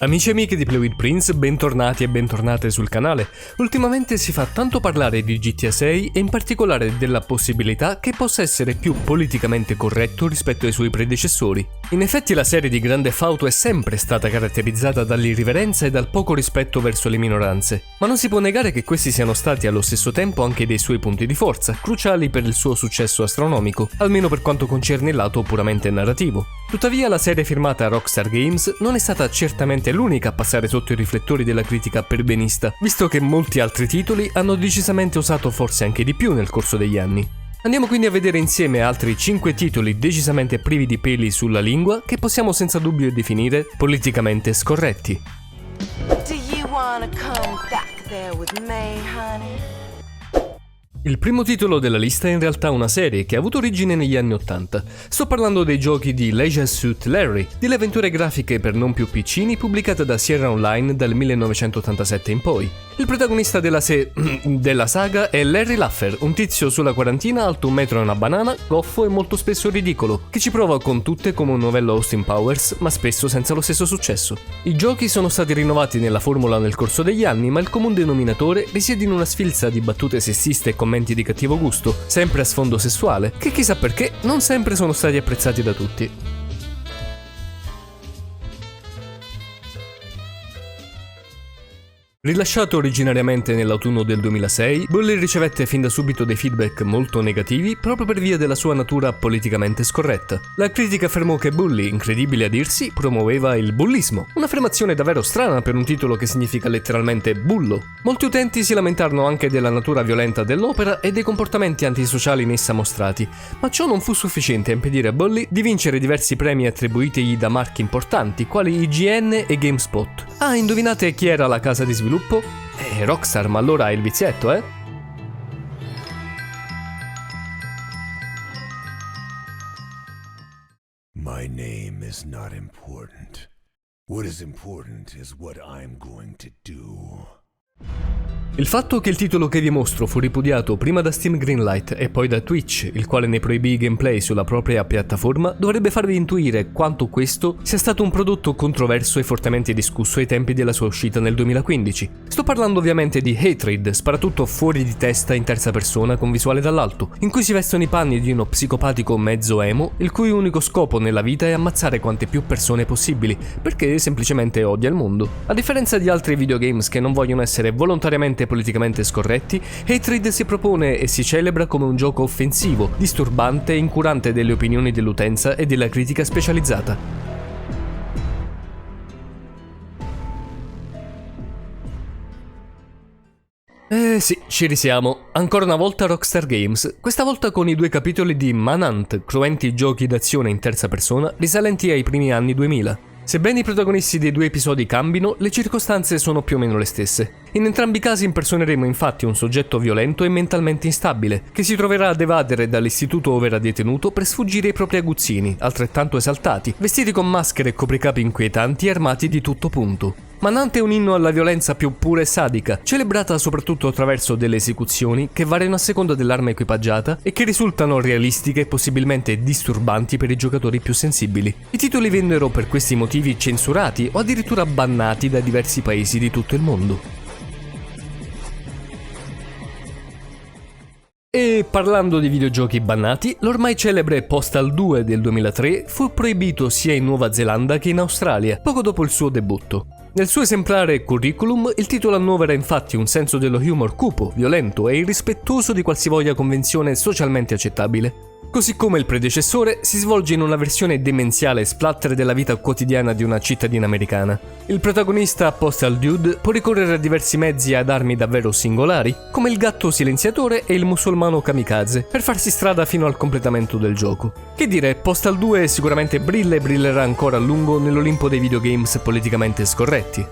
Amici e amiche di Play with Prince, bentornati e bentornate sul canale. Ultimamente si fa tanto parlare di GTA 6 e in particolare della possibilità che possa essere più politicamente corretto rispetto ai suoi predecessori. In effetti la serie di Grand Theft Auto è sempre stata caratterizzata dall'irriverenza e dal poco rispetto verso le minoranze, ma non si può negare che questi siano stati allo stesso tempo anche dei suoi punti di forza, cruciali per il suo successo astronomico, almeno per quanto concerne il lato puramente narrativo. Tuttavia la serie firmata Rockstar Games non è stata certamente l'unica a passare sotto i riflettori della critica perbenista, visto che molti altri titoli hanno decisamente usato forse anche di più nel corso degli anni. Andiamo quindi a vedere insieme altri 5 titoli decisamente privi di peli sulla lingua che possiamo senza dubbio definire politicamente scorretti. Do you wanna come back there with me, honey? Il primo titolo della lista è in realtà una serie che ha avuto origine negli anni 80. Sto parlando dei giochi di Leisure Suit Larry, delle avventure grafiche per non più piccini pubblicate da Sierra Online dal 1987 in poi. Il protagonista della saga è Larry Laffer, un tizio sulla quarantina alto 1 metro e una banana, goffo e molto spesso ridicolo, che ci prova con tutte come un novello Austin Powers, ma spesso senza lo stesso successo. I giochi sono stati rinnovati nella formula nel corso degli anni, ma il comune denominatore risiede in una sfilza di battute sessiste e commenti di cattivo gusto, sempre a sfondo sessuale, che chissà perché non sempre sono stati apprezzati da tutti. Rilasciato originariamente nell'autunno del 2006, Bully ricevette fin da subito dei feedback molto negativi proprio per via della sua natura politicamente scorretta. La critica affermò che Bully, incredibile a dirsi, promuoveva il bullismo, un'affermazione davvero strana per un titolo che significa letteralmente bullo. Molti utenti si lamentarono anche della natura violenta dell'opera e dei comportamenti antisociali in essa mostrati, ma ciò non fu sufficiente a impedire a Bully di vincere diversi premi attribuitigli da marchi importanti quali IGN e GameSpot. Ah, indovinate chi era la casa di sviluppo? Rockstar, ma allora è il vizietto, eh? My name is not important. What is important is what I'm going to do. Il fatto che il titolo che vi mostro fu ripudiato prima da Steam Greenlight e poi da Twitch, il quale ne proibì i gameplay sulla propria piattaforma, dovrebbe farvi intuire quanto questo sia stato un prodotto controverso e fortemente discusso ai tempi della sua uscita nel 2015. Sto parlando ovviamente di Hatred, sparatutto fuori di testa in terza persona con visuale dall'alto, in cui si vestono i panni di uno psicopatico mezzo emo, il cui unico scopo nella vita è ammazzare quante più persone possibili, perché semplicemente odia il mondo. A differenza di altri videogames che non vogliono essere volontariamente politicamente scorretti, Hatred si propone e si celebra come un gioco offensivo, disturbante e incurante delle opinioni dell'utenza e della critica specializzata. Sì, ci risiamo. Ancora una volta Rockstar Games, questa volta con i 2 capitoli di Manhunt, cruenti giochi d'azione in terza persona risalenti ai primi anni 2000. Sebbene i protagonisti dei 2 episodi cambino, le circostanze sono più o meno le stesse. In entrambi i casi impersoneremo infatti un soggetto violento e mentalmente instabile, che si troverà ad evadere dall'istituto ove era detenuto per sfuggire ai propri aguzzini, altrettanto esaltati, vestiti con maschere e copricapi inquietanti e armati di tutto punto. Manhunt è un inno alla violenza più pura e sadica, celebrata soprattutto attraverso delle esecuzioni che variano a seconda dell'arma equipaggiata e che risultano realistiche e possibilmente disturbanti per i giocatori più sensibili. I titoli vennero per questi motivi censurati o addirittura bannati da diversi paesi di tutto il mondo. E parlando di videogiochi bannati, l'ormai celebre Postal 2 del 2003 fu proibito sia in Nuova Zelanda che in Australia, poco dopo il suo debutto. Nel suo esemplare curriculum, il titolo annovera infatti un senso dello humor cupo, violento e irrispettoso di qualsivoglia convenzione socialmente accettabile. Così come il predecessore, si svolge in una versione demenziale e splatter della vita quotidiana di una cittadina americana. Il protagonista Postal Dude può ricorrere a diversi mezzi ad armi davvero singolari, come il gatto silenziatore e il musulmano kamikaze, per farsi strada fino al completamento del gioco. Che dire, Postal 2 sicuramente brilla e brillerà ancora a lungo nell'Olimpo dei videogames politicamente scorretti.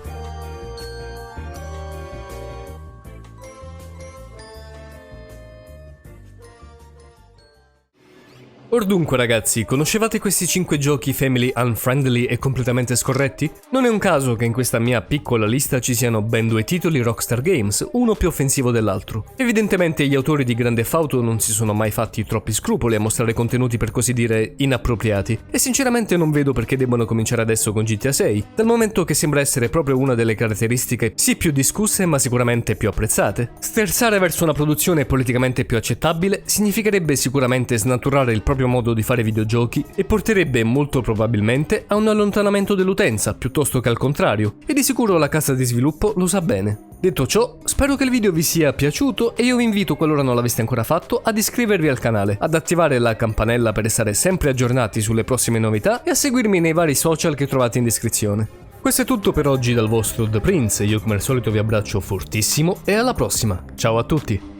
Or Dunque ragazzi, conoscevate questi 5 giochi family unfriendly e completamente scorretti? Non è un caso che in questa mia piccola lista ci siano ben 2 titoli Rockstar Games, uno più offensivo dell'altro. Evidentemente gli autori di Grand Theft Auto non si sono mai fatti troppi scrupoli a mostrare contenuti per così dire inappropriati, e sinceramente non vedo perché debbano cominciare adesso con GTA 6, dal momento che sembra essere proprio una delle caratteristiche sì più discusse ma sicuramente più apprezzate. Sterzare verso una produzione politicamente più accettabile significherebbe sicuramente snaturare il proprio modo di fare videogiochi e porterebbe molto probabilmente a un allontanamento dell'utenza piuttosto che al contrario, e di sicuro la casa di sviluppo lo sa bene. Detto ciò, spero che il video vi sia piaciuto e io vi invito, qualora non l'aveste ancora fatto, ad iscrivervi al canale, ad attivare la campanella per restare sempre aggiornati sulle prossime novità e a seguirmi nei vari social che trovate in descrizione. Questo è tutto per oggi dal vostro The Prince, io come al solito vi abbraccio fortissimo e alla prossima, ciao a tutti!